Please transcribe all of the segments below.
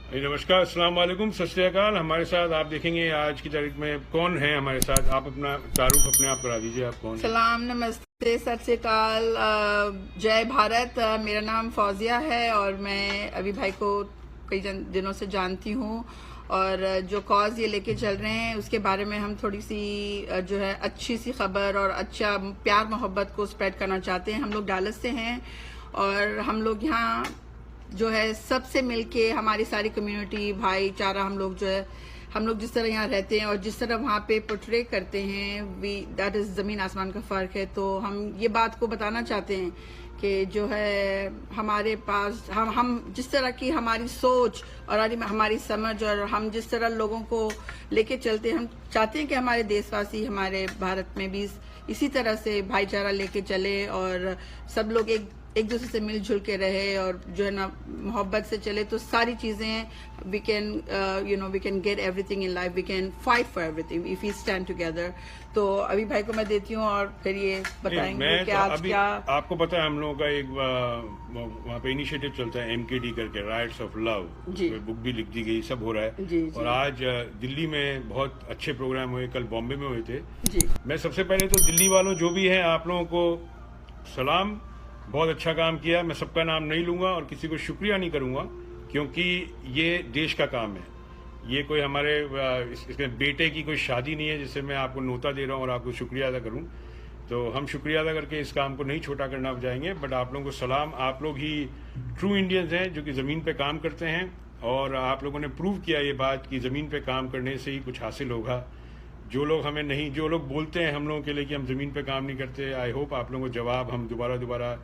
नमस्कार, अस्सलाम वालेकुम, सत श्री अकाल। हमारे साथ आप देखेंगे आज की तारीख में कौन है हमारे साथ। आप अपना तारुफ अपने आप करा दीजिए, आप कौन हैं? सलाम, नमस्ते, सत श्री अकाल, जय भारत। मेरा नाम फौजिया है और मैं अभी भाई को कई दिनों से जानती हूँ और जो कॉज ये लेके चल रहे हैं उसके बारे में हम थोड़ी सी जो है अच्छी सी खबर और अच्छा प्यार मोहब्बत को स्प्रेड करना चाहते हैं। हम लोग डालस से हैं और हम लोग यहाँ जो है सबसे मिलके हमारी सारी कम्युनिटी भाईचारा हम लोग जिस तरह यहाँ रहते हैं और जिस तरह वहाँ पे पोर्ट्रे करते हैं दैट इज ज़मीन आसमान का फ़र्क है। तो हम ये बात को बताना चाहते हैं कि जो है हमारे पास हम जिस तरह की हमारी सोच और हमारी समझ और हम जिस तरह लोगों को लेके चलते हैं, हम चाहते हैं कि हमारे देशवासी हमारे भारत में भी इसी तरह से भाईचारा लेके चले और सब लोग एक दूसरे से मिलजुल के रहे और जो है ना मोहब्बत से चले। तो सारी चीज़ें we can get everything in life, we can fight for everything if we stand together. तो अभी भाई को मैं देती हूँ और फिर ये बताएंगे कि आज क्या। आपको पता है हम लोगों का एक वहाँ पे इनिशिएटिव चलता है MKD करके, राइट्स ऑफ लव, बुक भी लिख दी गई, सब हो रहा है। जी, और आज दिल्ली में बहुत अच्छे प्रोग्राम हुए, कल बॉम्बे में हुए थे। जी, मैं सबसे पहले तो दिल्ली वालों जो भी हैं आप लोगों को सलाम, बहुत अच्छा काम किया। मैं सबका नाम नहीं लूंगा और किसी को शुक्रिया नहीं करूंगा क्योंकि ये देश का काम है। ये कोई हमारे इसके बेटे की कोई शादी नहीं है जिससे मैं आपको नोता दे रहा हूँ और आपको शुक्रिया अदा करूँ। तो हम शुक्रिया अदा करके इस काम को नहीं छोटा करना जाएंगे। बट आप लोगों को सलाम, आप लोग ही ट्रू इंडियंस हैं जो कि ज़मीन पे काम करते हैं और आप लोगों ने प्रूव किया ये बात कि ज़मीन पे काम करने से ही कुछ हासिल होगा। जो लोग बोलते हैं हम लोगों के लिए कि हम ज़मीन पे काम नहीं करते, आई होप आप लोगों को जवाब हम दोबारा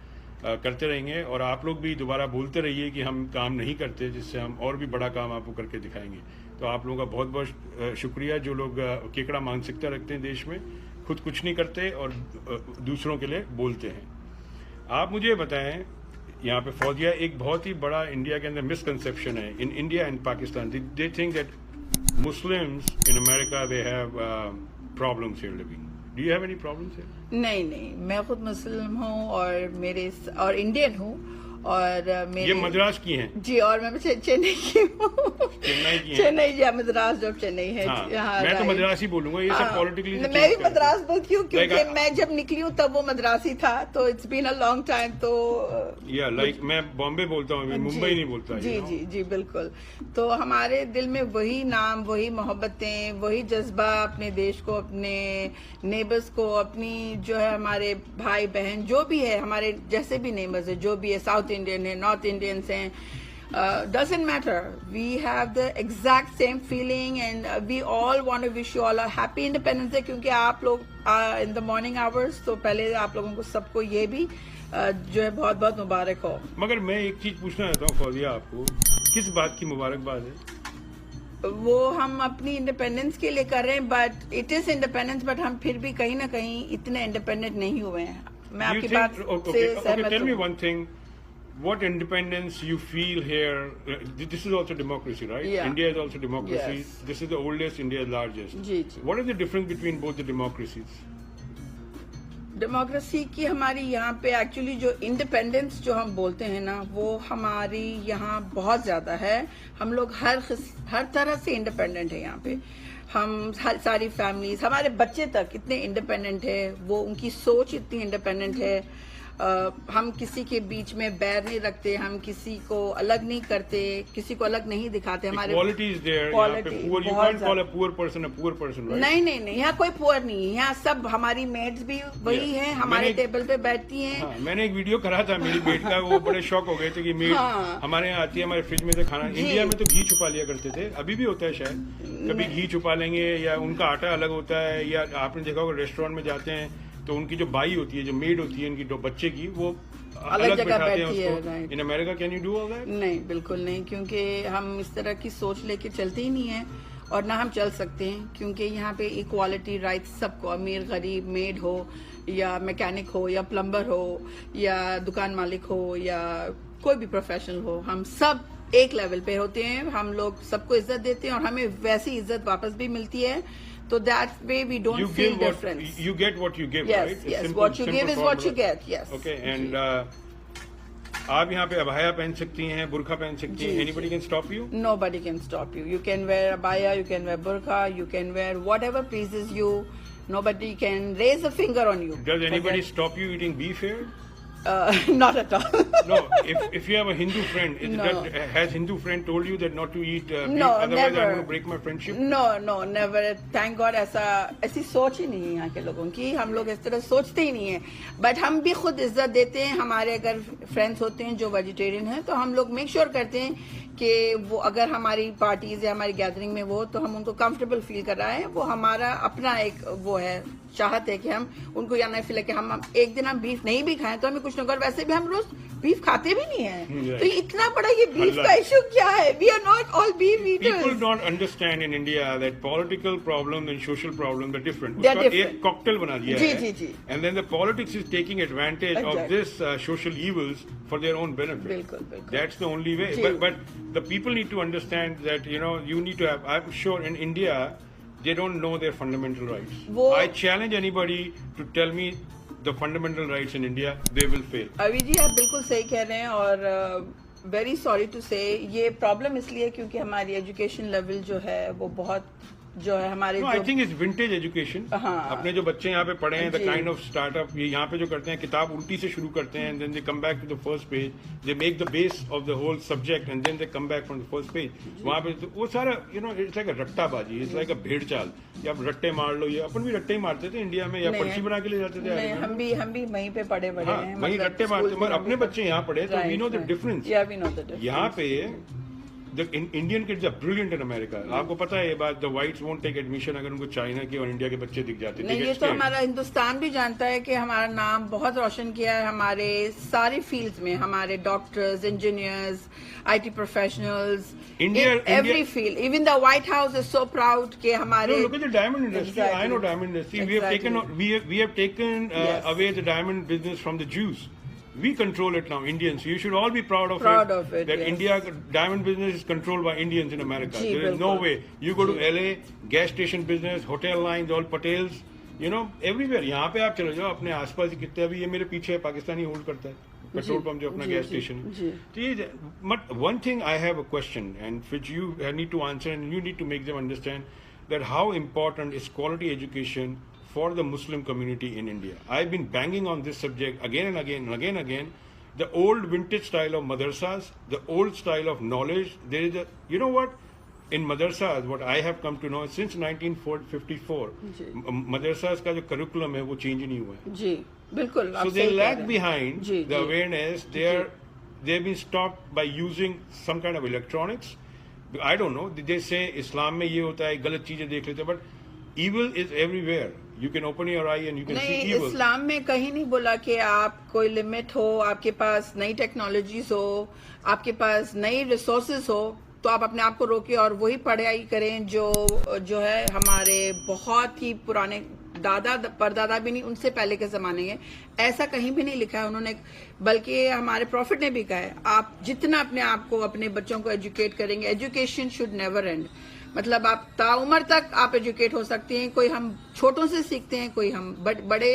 करते रहेंगे और आप लोग भी दोबारा बोलते रहिए कि हम काम नहीं करते, जिससे हम और भी बड़ा काम आपको करके दिखाएंगे। तो आप लोगों का बहुत बहुत शुक्रिया जो लोग केकड़ा मानसिकता रखते हैं देश में, खुद कुछ नहीं करते और दूसरों के लिए बोलते हैं। आप मुझे बताएं, यहाँ पे फौजिया, एक बहुत ही बड़ा इंडिया के अंदर मिसकंसेप्शन है in India and Pakistan. They think that Muslims in America they have problems here living. Do you have any problems here? नहीं, मैं खुद मुस्लिम हूँ और इंडियन हूँ और मेरे ये मद्रास की हैं जी, और मैं चेन्नई की हूँ। चेन्नई की हैं? चेन्नई या मद्रास, जो चेन्नई है। हाँ, मैं तो मद्रासी बोलूंगा, ये सब पॉलिटिकली मैं भी मद्रास बोलती हूँ क्योंकि मैं जब निकली हूँ तब वो मद्रासी था, तो it's been a long time. तो मैं बॉम्बे बोलता हूँ, मुंबई नहीं बोलता। जी, बिल्कुल। तो हमारे दिल में वही नाम, वही मोहब्बतें, वही जज्बा अपने देश को, अपने नेबर्स को, अपनी जो है हमारे भाई बहन जो भी है, हमारे जैसे भी नेबर्स है, जो भी है, साउथ इंडियन है, नॉर्थ इंडियंस हैं, doesn't matter. We have the exact same feeling and we all want to wish you all a happy Independence Day क्योंकि आप लोग in the morning hours, तो पहले आप लोगों को सबको ये भी जो है बहुत बहुत मुबारक हो। मगर मैं एक चीज पूछना चाहता हूँ फौजिया, आपको किस बात की मुबारकबाद है? वो हम अपनी इंडिपेंडेंस के लिए कर रहे हैं, but it is independence, but हम फिर भी कहीं ना कहीं इतने इंडिपेंडेंट नहीं हुए हैं। मैं आपकी बात से सहमत Tell me one thing. What independence you feel here? This is also democracy, right? Yeah. India is also democracy. Yes. This is the oldest, India is largest. जी। What is the difference between both the democracies? Democracy की हमारी यहाँ पे actually जो independence जो हम बोलते हैं ना, वो हमारी यहाँ बहुत ज्यादा है। हम लोग हर तरह से इंडिपेंडेंट है यहाँ पे। हम सारी फैमिलीज, हमारे बच्चे तक इतने इंडिपेंडेंट है, वो उनकी सोच इतनी इंडिपेंडेंट है। हम किसी के बीच में बैर नहीं रखते, हम किसी को अलग नहीं करते, किसी को अलग नहीं दिखाते। हमारे नहीं, यहाँ कोई पुअर नहीं है। यहाँ सब हमारी मेड्स भी वही हैं, हमारे टेबल पे बैठती हैं। मैंने एक वीडियो करा था मेरी बेट का, वो बड़े शौक हो गए थे कि मेड हमारे यहाँ आती है, हमारे फ्रिज में से खाना। इंडिया में तो घी छुपा लिया करते थे, अभी भी होता है शायद, कभी घी छुपा लेंगे या उनका आटा अलग होता है, या आपने देखा होगा रेस्टोरेंट में जाते हैं तो उनकी जो बाई होती है, जो मेड होती है उनकी बच्चे की, वो अलग जगह बैठाते हैं उसको। In America can you do all that? नहीं, बिल्कुल नहीं, क्योंकि हम इस तरह की सोच लेके चलते ही नहीं है और ना हम चल सकते हैं, क्योंकि यहाँ पे इक्वालिटी राइट्स सबको, अमीर गरीब, मेड हो या मैकेनिक हो या प्लम्बर हो या दुकान मालिक हो या कोई भी प्रोफेशनल हो, हम सब एक लेवल पे होते हैं। हम लोग सबको इज्जत देते हैं और हमें वैसी इज्जत वापस भी मिलती है। So that way we don't feel difference. You get what you give, yes, right? Yes, simple, what you give is formula. what you get. Yes. Okay, and आप यहाँ पे अबाया पहन सकती हैं, बुरखा पहन सकती हैं. Anybody can stop you? Nobody can stop you. You can wear abaya, you can wear burqa, you can wear whatever pleases you. Nobody can raise a finger on you. Does anybody stop you eating beef here? Not at all. No. If you have a Hindu friend, No. has Hindu friend told you that not to eat beef? No, Otherwise, never. I'm going to break my friendship. No, never. Thank God ऐसी सोच ही नहीं है यहाँ के लोगों की. हम लोग इस तरह सोचते ही नहीं है. बट हम भी खुद इज्जत देते हैं. हमारे अगर फ्रेंड्स होते हैं जो वेजिटेरियन हैं तो हम लोग मेक श्योर करते हैं कि वो अगर हमारी पार्टीज या हमारी गैदरिंग में वो तो हम उनको कंफर्टेबल फील कर रहा है. वो हमारा अपना एक वो है, चाहत है कि हम उनको या नहीं फील कि हम एक दिन हम बीफ नहीं भी खाएं तो हमें कुछ नहीं होगा. वैसे भी हम रोज बीफ खाते भी नहीं है. तो इतना बड़ा ये बीफ का इशू क्या है? We are not all beef eaters. People don't understand in India that political problems and social problems are different. They are उसका different. एक cocktail बना दिया जी, है. जी, जी. And then the politics is taking advantage of Exactly. this social evils for their own benefit. बिल्कुल. That's the only way. Ji. But the people need to understand that you need to have. I'm sure in India they don't know their fundamental rights. I challenge anybody to tell me the fundamental rights in India. They will fail. अभी जी आप बिल्कुल सही कह रहे हैं और very sorry to से ये प्रॉब्लम इसलिए क्योंकि हमारी एजुकेशन लेवल जो है वो बहुत जो है हमारे No, I think it's vintage education. हाँ. अपने जो बच्चे यहाँ पे पढ़े हैं, the ji. kind of startup ये यहाँ पे जो करते हैं, किताब उल्टी से शुरू करते हैं, and then they come back to the first page, they make the base of the whole subject, and then they come back from the first page. वहाँ पे तो वो सारा it's like a रट्टाबाजी, it's like a भेड़ चाल. या आप रट्टे मार लो, ये अपन भी रट्टे ही मारते थे इंडिया में, या पर्ची बना के ले जाते थे. नहीं, हम भी वहीं पे पढ़े बड़े हैं. वहीं रट्टे मारते, मगर अपने बच्चे यहाँ पढ़े तो we know the difference. Yeah, we know the difference. यहाँ पे The Indian kids are brilliant in America. आपको पता है ये बात. The whites won't take admission अगर उनको चाइना के और इंडिया के बच्चे दिख जाते. नहीं, ये तो हमारा हिंदुस्तान भी जानता है कि हमारा नाम बहुत रोशन किया है हमारे सारे फील्ड्स में. हमारे doctors, engineers, IT professionals, every field. Even the White House is so proud कि हमारे. No, look at the diamond industry. Exactly. I know diamond industry. Exactly. We have taken Yes. away the diamond business from the Jews. We control it now, Indians. You should all be proud of it. That yes. India diamond business is controlled by Indians in America. Ji, There is no बिल्कुल. way. You go to LA, gas station business, hotel lines, all Patels. Everywhere. यहाँ पे आप चले जाओ अपने आसपास ही कितने अभी ये मेरे पीछे पाकिस्तानी होल्ड करता है पेट्रोल पंप जो अपना गैस स्टेशन है. But one thing I have a question and which you need to answer and you need to make them understand that how important is quality education for the Muslim community in India. I've been banging on this subject again and again and again and again. The old vintage style of madrasas, the old style of knowledge. There is what? In madrasas, what I have come to know since 1954, madrasas का जो curriculum है वो change नहीं हुआ है. जी, बिल्कुल. So they lag behind ji, the awareness. They've been stopped by using some kind of electronics. I don't know. They say Islam में ये होता है, गलत चीजें देख लेते हैं, but evil is everywhere. You can open your eye and you can see evil. इस्लाम में कहीं नहीं बोला कि आप कोई लिमिट हो, आपके पास नई टेक्नोलॉजीज हो, आपके पास नई रिसोर्सेज हो तो आप अपने आप को रोके और वही पढ़ाई करें जो है हमारे बहुत ही पुराने दादा परदादा भी नहीं, उनसे पहले के जमाने के. ऐसा कहीं भी नहीं लिखा है उन्होंने, बल्कि हमारे प्रॉफिट ने भी कहा है आप जितना अपने आप को अपने बच्चों को एजुकेट करेंगे, एजुकेशन शुड नेवर एंड. मतलब आप ताउम्र तक आप एजुकेट हो सकते हैं. कोई हम छोटों से सीखते हैं, कोई हम बड़े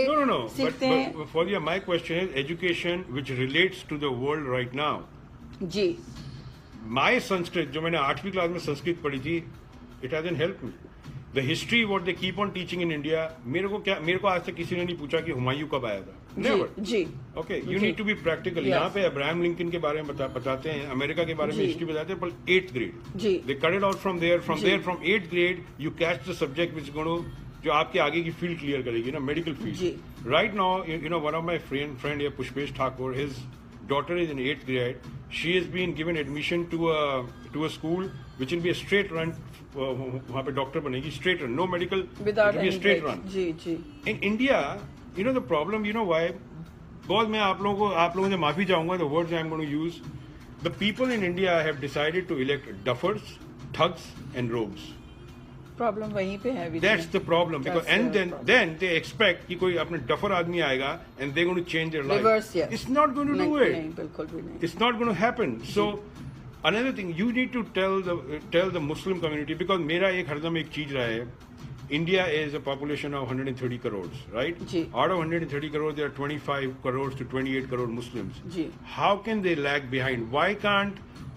सीखते हैं. But for you, my question is education which relates to the world right now. Ji. My Sanskrit, जो मैंने 8वीं क्लास में संस्कृत पढ़ी थी, it hasn't helped me. The history what they keep on teaching in India, मेरे को आज तक किसी ने नहीं पूछा कि हुमायूं कब आया था. Never. Ji. Okay, you need to be practical. Yes. यहाँ पे अब्राहम लिंकन के बारे में बताते हैं, अमेरिका के बारे में हिस्ट्री बताते हैं, पर 8th grade. Ji. They cut it out from there. From 8th grade, you catch the subject which is going to जो आपके आगे की फील्ड क्लियर करेगी ना, medical field. Right now, one of my friend here, Pushpesh Thakur, his daughter is in 8th grade. She has been given admission to a school which will be a straight run. वहाँ पे doctor बनेगी, straight run, no medical, it will be a straight run. Ji. In India, the problem, why? बहुत मैं आप लोगों से माफी चाहूंगा. The words I am going to use. The people in India have decided to elect duffers, thugs, and rogues. Problem वहीं पे है. That's the problem because then they expect कि कोई अपने डफर आदमी आएगा and they're going to change their life. Reverse, yes. It's not going to do it. नहीं, बिल्कुल भी नहीं. It's not going to happen. So another thing you need to tell the Muslim community because मेरा एक हरदम एक चीज रहा है India is a population of 130 crores, right? Ji. Out of 130 crores, there are 25 crores to 28 crore Muslims. Ji. How can they lag behind? Why can't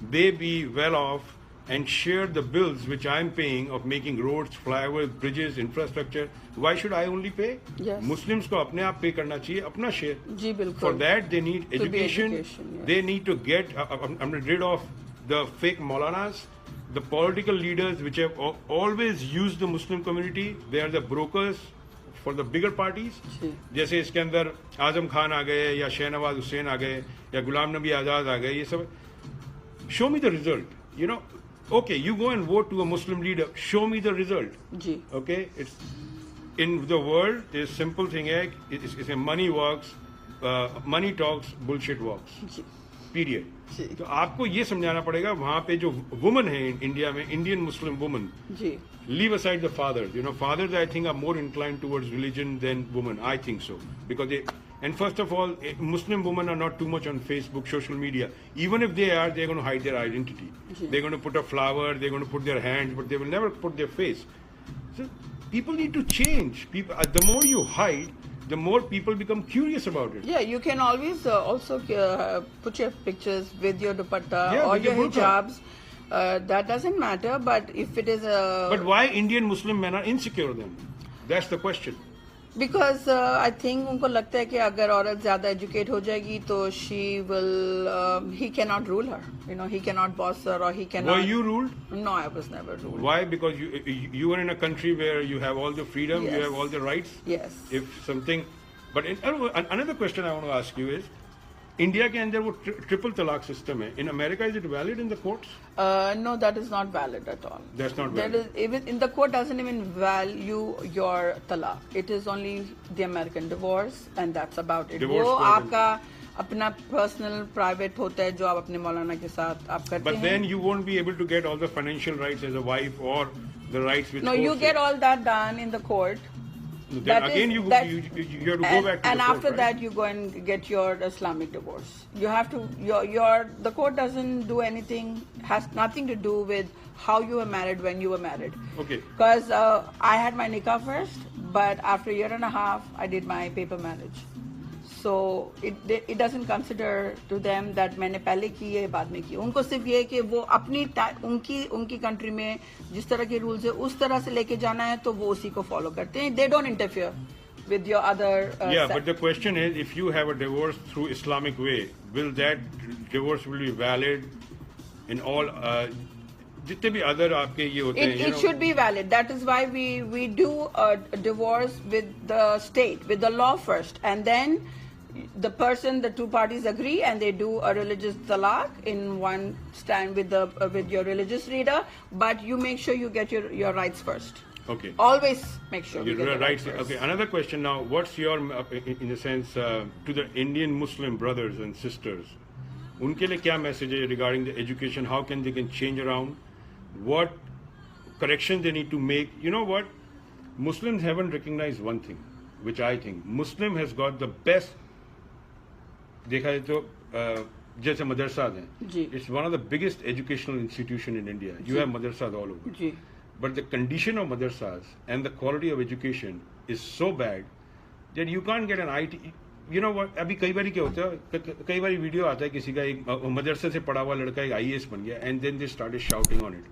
they be well off and share the bills which I'm paying of making roads, flyovers, bridges, infrastructure? Why should I only pay? Yes. Muslims को अपने आप पे करना चाहिए, अपना share. जी बिल्कुल. For that, they need To be education. yes. They need to get rid of the fake Maulanas, the political leaders which have always used the Muslim community. They are the brokers for the bigger parties. जी. जैसे इसके अंदर आजम खान आ गए या शहनवाज हुसैन आ गए या गुलाम नबी आज़ाद आ गए, ये सब. Show me the result. You know, okay, you go and vote to a Muslim leader. Show me the result. Ji. Okay, it's in the world. This simple thing है, it's a money works, money talks, bullshit walks. Ji. Period. जी. तो आपको ये समझाना पड़ेगा वहाँ पे जो woman है इंडिया में, इंडियन मुस्लिम वुमन, जी. leave aside the fathers. You know, fathers I think are more inclined towards religion than women. I think so because they. And first of all, Muslim women are not too much on Facebook, social media. Even if they are, they're going to hide their identity. जी. They're going to put a flower, they're going to put their hands, but they will never put their face. So people need to change. People, the more you hide, the more people become curious about it. Yeah, you can always also put your pictures with your dupatta Yeah, or with your your burqa. hijabs. That doesn't matter, but if it is a... But why Indian Muslim men are insecure then? That's the question. Because I think उनको लगता है कि अगर औरत ज़्यादा educate हो जाएगी तो she will he cannot rule her, you know, he cannot boss her or he cannot. Were you ruled? No, I was never ruled. Why? Because you are in a country where you have all the freedom, you Yes. have all the rights. Yes. If something, but another question I want to ask you is, India के अंदर वो triple talaq system है. In America, is it valid in the courts? No, that is not valid at all. That's not That valid. is even in the court doesn't even value your talaq. It is only the American divorce, and that's about it. Divorce वो court. आपका अपना personal private होता है जो आप अपने मौलाना के साथ आप करते But हैं. then you won't be able to get all the financial rights as a wife or the rights which. No, you courts get say. all that done in the court. Then that again, is- you that- have to go and, back to and the court, after right? that you go and get your Islamic divorce. You have to your the court doesn't do anything, has nothing to do with how you were married when you were married. Okay. Because I had my nikah first, but after a year and a half I did my paper marriage. So it doesn't consider to them that मैंने पहले की है बाद में की. उनको सिर्फ ये कि वो अपनी उनकी कंट्री में जिस तरह के रूल्स है उस तरह से लेके जाना है तो वो उसी को फॉलो करते हैं. They don't interfere with your other. Yeah, but the question is, if you have a divorce through Islamic way, will that divorce will be valid in all? जितने भी other आपके ये होते हैं, you It know, should be valid. That is why we do a divorce with the state, with the law first, and then the two parties agree and they do a religious talaq in one stand with your religious leader. But you make sure you get your rights first. Okay. Always make sure you get You're your right. rights first. Okay. Another question now. What's your, in a sense, to the Indian Muslim brothers and sisters? उनके लिए क्या message है regarding the education? How can they change around? What correction they need to make? You know what? Muslims haven't recognized one thing, which I think Muslim has got the best. देखा है तो जैसे मदरसाज हैं. जी. It's one of the biggest educational institution in India. You have madrasas all over. Ji. But the condition of madrasas and the quality of education is so bad that you can't get an IT. You know what? अभी कई बारी क्या होता है, कई बारी video आता है किसी का एक मदरसे से पढ़ा हुआ लड़का एक IAS बन गया, and then they started shouting on it.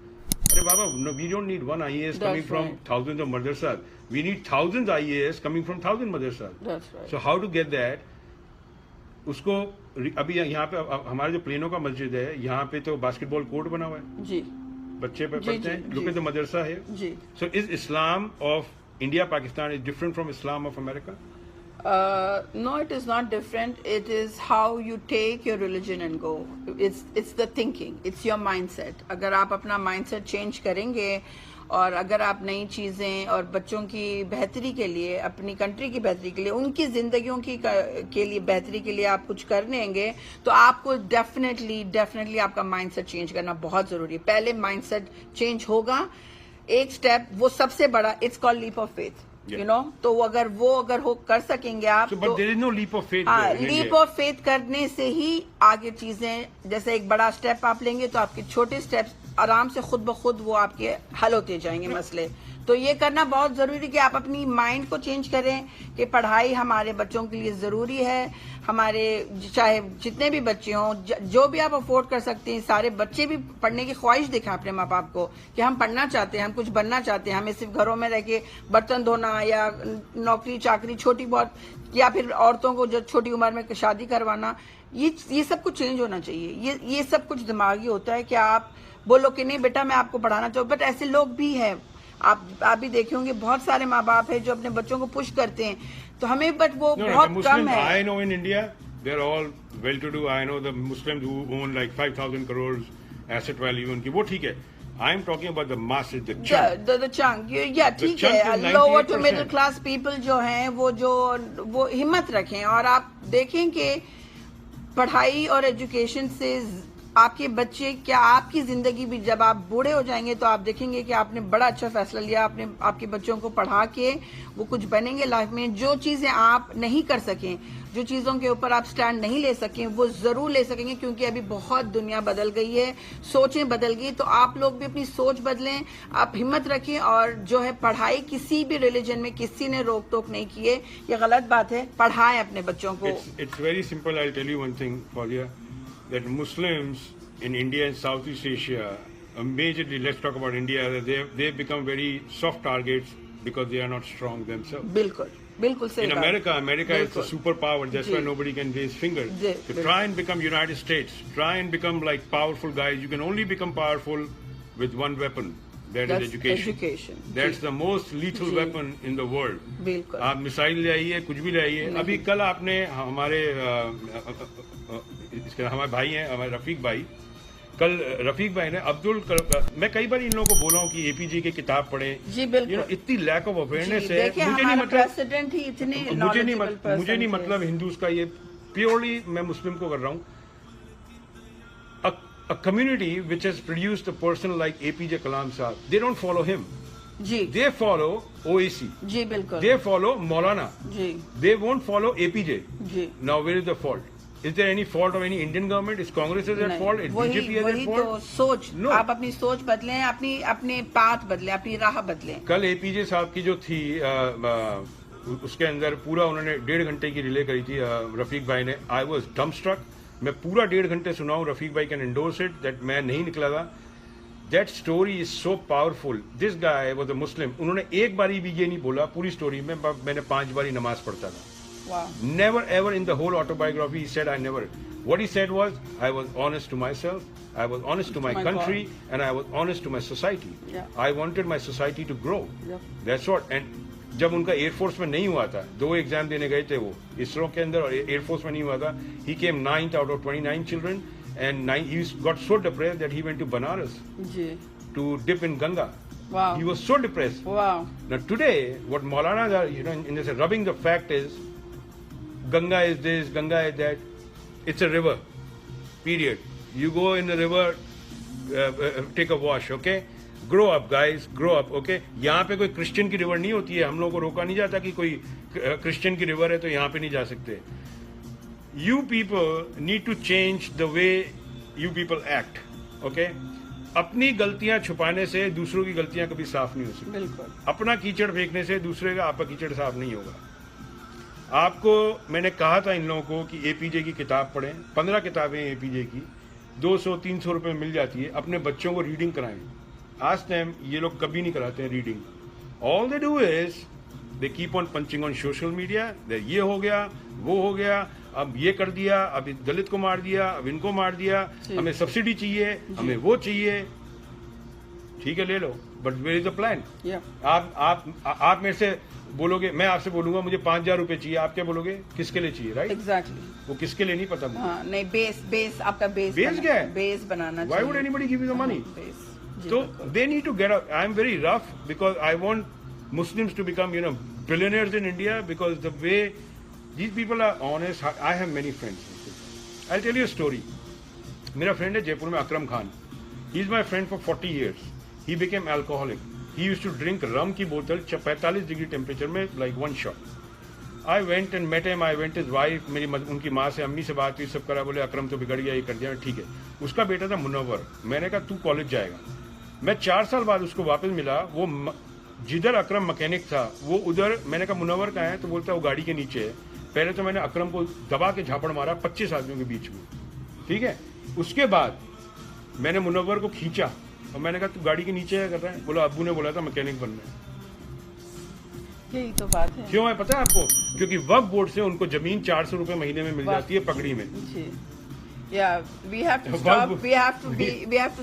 अरे बाबा, no, we don't need one IAS coming That's from right. thousands of madrasas. We need thousands IAS coming from thousand madrasas. That's right. So how to get that? उसको अभी यहाँ पे हमारे जो plano का मस्जिद है, यहाँ पे तो बास्केटबॉल कोर्ट बना हुआ है, जी. बच्चे पे जी, पढ़ते जी, हैं. Look ji. at the madrasa here. Ji. So is Islam of India, Pakistan is different from Islam of America? No, it is not different. It is how you take your religion and go. It's the thinking. It's your mindset. अगर आप अपना mindset change करेंगे और अगर आप नई चीज़ें और बच्चों की बेहतरी के लिए, अपनी कंट्री की बेहतरी के लिए, उनकी जिंदगियों की के लिए बेहतरी के लिए आप कुछ कर लेंगे तो आपको डेफिनेटली आपका माइंडसेट चेंज करना बहुत जरूरी है. पहले माइंडसेट चेंज होगा, एक स्टेप वो सबसे बड़ा, it's called leap of faith. Yeah. You know, तो अगर कर सकेंगे आप. So, but there is no leap of faith. हाँ, there in leap India. Of faith करने से ही आगे चीजें, जैसे एक बड़ा स्टेप आप लेंगे तो आपके छोटे स्टेप्स आराम से खुद ब खुद वो आपके हल होते जाएंगे मसले। तो ये करना बहुत जरूरी कि आप अपनी माइंड को चेंज करें कि पढ़ाई हमारे बच्चों के लिए जरूरी है। हमारे चाहे जितने भी बच्चे हों, जो भी आप अफोर्ड कर सकते हैं, सारे बच्चे भी पढ़ने की ख्वाहिश दिखाएं अपने माँ बाप को कि हम पढ़ना चाहते हैं, हम कुछ बनना चाहते हैं। हमें सिर्फ घरों में रह के बर्तन धोना या नौकरी चाकरी छोटी बहुत, या फिर औरतों को जो छोटी उम्र में शादी करवाना, ये सब कुछ चेंज होना चाहिए। ये सब कुछ दिमागी होता है कि आप बोलो कि नहीं बेटा मैं आपको पढ़ाना चाहूँ, बट ऐसे लोग भी हैं। आप भी देखे होंगे बहुत सारे माँ बाप है जो अपने बच्चों को पुश करते हैं, तो हमें बट वो बहुत कम है। I know in India they're all well to do. I know the Muslims who own like 5,000 crores asset value उनकी, वो ठीक है। I'm talking about the masses, the chunk. The chunk, या ठीक है। Lower to middle class people जो हैं वो हिम्मत रखें, और आप देखें कि पढ़ाई और एजुकेशन से आपके बच्चे, क्या आपकी जिंदगी भी जब आप बूढ़े हो जाएंगे तो आप देखेंगे कि आपने बड़ा अच्छा फैसला लिया, आपने आपके बच्चों को पढ़ा के वो कुछ बनेंगे लाइफ में। जो चीजें आप नहीं कर सकें, जो चीजों के ऊपर आप स्टैंड नहीं ले सकें, वो जरूर ले सकेंगे, क्योंकि अभी बहुत दुनिया बदल गई है, सोचें बदल गई। तो आप लोग भी अपनी सोच बदलें, आप हिम्मत रखें, और जो है पढ़ाई किसी भी रिलीजन में किसी ने रोक टोक नहीं की है, ये गलत बात है। पढ़ाएं अपने बच्चों को। It's very simple. I'll tell you one thing, Fauziya, that Muslims in India and Southeast Asia, majorly, let's talk about India, they've become very soft targets because they are not strong themselves. बिल्कुल सही। In America is a superpower. That's why nobody can raise fingers. So try and become United States. Try and become like powerful guys. You can only become powerful with one weapon. That is education. That's the most lethal weapon in the world. बिल्कुल। आप missile ले आइए, कुछ भी ले आइए। अभी कल आपने हमारे भाई हैं, हमारे रफीक भाई, कल रफीक भाई ने मैं कई बार इन लोगों को बोला हूँ कि एपीजे की किताब पढ़ें। जी बिल्कुल। इतनी लैक ऑफ अवेयरनेस है। मुझे नहीं मतलब हिंदूज का, ये प्योरली मैं मुस्लिम को कर रहा हूँ। A community which has produced a person like APJ Kalam Sahab, they don't follow him. Ji. They follow OAC. जी बिल्कुल। They follow Maulana. Ji. They won't follow APJ. Ji. Now where is the fault? Is there any fault of any Indian government? Is Congress is at fault? Is BJP is at fault? तो सोच, no. आप अपनी सोच बदलें, अपने path बदलें, अपनी राह बदलें। कल APJ साहब की जो थी उसके अंदर पूरा उन्होंने 1.5 घंटे की रिले करी थी रफीक भाई ने। I was dumbstruck. मैं पूरा 1.5 घंटे सुना हूँ। रफीक भाई कैन एंडोर्स इट दैट मैं नहीं निकला था। That story is so powerful. This guy was a Muslim. उन्होंने एक बारी भी ये नहीं बोला पूरी स्टोरी में मैंने 5 बारी नमाज पढ़ता था। Never ever in the whole autobiography he said I never. What he said was I was honest to myself, I was honest to my country, and I was honest to my society. I wanted my society to grow. That's what. And जब उनका air force में नहीं हुआ था, 2 exam देने गए थे वो इसरो के अंदर और एयरफोर्स में नहीं हुआ था, he came 9th out of 29 children and he got so depressed that he went to Banaras to dip in Ganga. Wow. He was so depressed. Wow. Now today what Maulanas are, in this rubbing the fact is Ganga is this, Ganga is that. It's a river, period. You go in the river, take a wash, okay? Grow up, guys, grow up, okay? यहाँ पे कोई Christian की river नहीं होती है। हम लोगों को रोका नहीं जाता कि कोई क्रिश्चियन की रिवर है तो यहाँ पे नहीं जा सकते। You people need to change the way you people act, okay? अपनी गलतियां छुपाने से दूसरों की गलतियां कभी साफ नहीं हो सकती। बिल्कुल। अपना कीचड़ फेंकने से दूसरे का आपका कीचड़ साफ नहीं होगा। आपको मैंने कहा था इन लोगों को कि एपीजे की किताब पढ़ें। 15 किताबें एपीजे की 200-300 रुपए में मिल जाती है। अपने बच्चों को रीडिंग कराएं। आज टाइम ये लोग कभी नहीं कराते हैं reading. All they do is they keep on punching on social media. ये हो गया, वो हो गया, अब ये कर दिया, अब दलित को मार दिया, अब इनको मार दिया, हमें सब्सिडी चाहिए, हमें वो चाहिए। ठीक है, ले लो, but where is the plan? आप मेरे से बोलोगे, मैं आपसे बोलूंगा मुझे 5,000 रुपए चाहिए, आप क्या बोलोगे? किसके लिए चाहिए? Right, exactly. वो किसके लिए नहीं पता मुझे। नहीं, बेस आपका बेस क्या है? बेस बनाना चाहिए। Why would anybody give you the money? So they need to get out. I am very rough because I want Muslims to become, billionaires in India, because the way these people are honest. I have many friends. I'll tell you a story. मेरा friend है जयपुर में, Akram Khan. He is my friend for 40 years. He became alcoholic. He used to drink rum की बोतल 45 degree temperature में, like one shot. I went and met him. I went his wife. उनकी माँ से, अम्मी से बात हुई, सब करा, बोले अकरम तो बिगड़ गया, ये कर दिया। ठीक है। उसका बेटा था मुनव्वर। मैंने कहा तू कॉलेज जाएगा। मैं 4 साल बाद उसको वापस मिला, वो जिधर अकरम मैकेनिक था वो उधर, मैंने कहा मुनव्वर कहाँ है, तो बोलता है वो गाड़ी के नीचे है। पहले तो मैंने अकरम को दबा के झापड़ मारा 25 आदमियों के बीच में, ठीक है। उसके बाद मैंने मुनव्वर को खींचा और मैंने कहा तू गाड़ी के नीचे क्या कर रहा है? बोला अब्बू ने बोला था मैकेनिक बनना है। यही तो बात है। क्यों है पता है आपको? क्योंकि वक्फ बोर्ड से उनको जमीन 400 रुपए महीने में मिल जाती है पगड़ी में। जी, yeah, we have to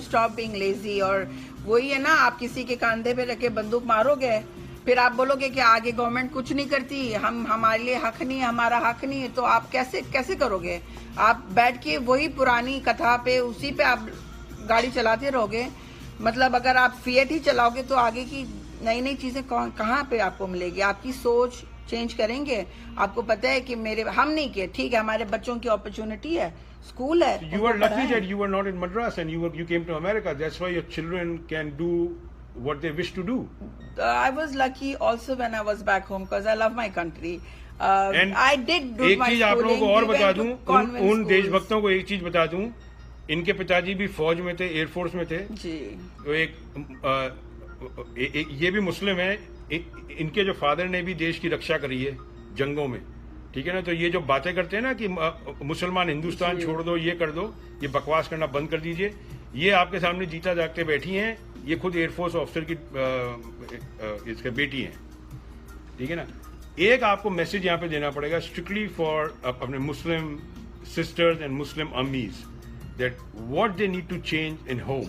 stop being lazy। और वही है ना, आप किसी के कंधे पे रखे बंदूक मारोगे, फिर आप बोलोगे कि आगे गवर्नमेंट कुछ नहीं करती, हमारे लिए हक नहीं है, हमारा हक नहीं है, तो आप कैसे करोगे? आप बैठ के वही पुरानी कथा पे, उसी पे आप गाड़ी चलाते रहोगे। मतलब अगर आप फिएट ही चलाओगे तो आगे की नई नई चीजें कहाँ पे आपको मिलेगी? आपकी सोच चेंज करेंगे। आपको पता है कि हम नहीं किए, ठीक है, हमारे बच्चों की अपॉर्चुनिटी है, स्कूल है। You are lucky that you were not in Madras and you came to America. That's why your children can do what they wish to do. I was lucky also when I was back home because I love my country. And I did do एक my चीज आप लोगों को और बता दूं, उन schools। देशभक्तों को एक चीज बता दूं, इनके पिताजी भी फौज में थे, एयरफोर्स में थे। जी। तो ये भी मुस्लिम है, इनके जो फादर ने भी देश की रक्षा करी है जंगों में, ठीक है ना। तो ये जो बातें करते हैं ना कि मुसलमान हिंदुस्तान छोड़ दो, ये कर दो, ये बकवास करना बंद कर दीजिए। ये आपके सामने जीता जागते बैठी हैं, ये खुद एयरफोर्स ऑफिसर की इसके बेटी हैं, ठीक है ना। एक आपको मैसेज यहाँ पे देना पड़ेगा स्ट्रिक्टली फॉर अपने मुस्लिम सिस्टर्स एंड मुस्लिम अम्मीज, that what they need to change in home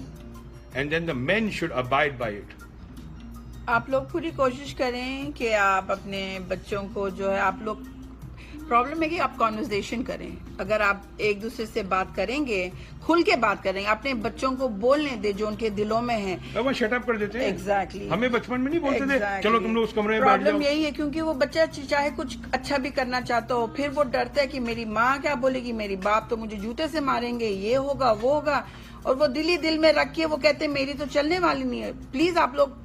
and then the men should abide by it. आप लोग पूरी कोशिश करें कि आप अपने बच्चों को जो है, आप लोग प्रॉब्लम है कि आप कॉन्वर्सेशन करें। अगर आप एक दूसरे से बात करेंगे, खुल के बात करेंगे, अपने बच्चों को बोलने दे जो उनके दिलों में है। वो शट अप कर देते हैं। एग्जैक्टली। हमें बचपन में नहीं बोलते थे चलो तुम लोग उस कमरे में बैठ जाओ। प्रॉब्लम यही है क्योंकि वो बच्चा चाहे कुछ अच्छा भी करना चाहता हो, फिर वो डरता है कि मेरी माँ क्या बोलेगी, मेरी बाप तो मुझे जूते से मारेंगे, ये होगा वो होगा, और वो दिल ही दिल में रख के वो कहते हैं मेरी तो चलने वाली नहीं है। प्लीज आप लोग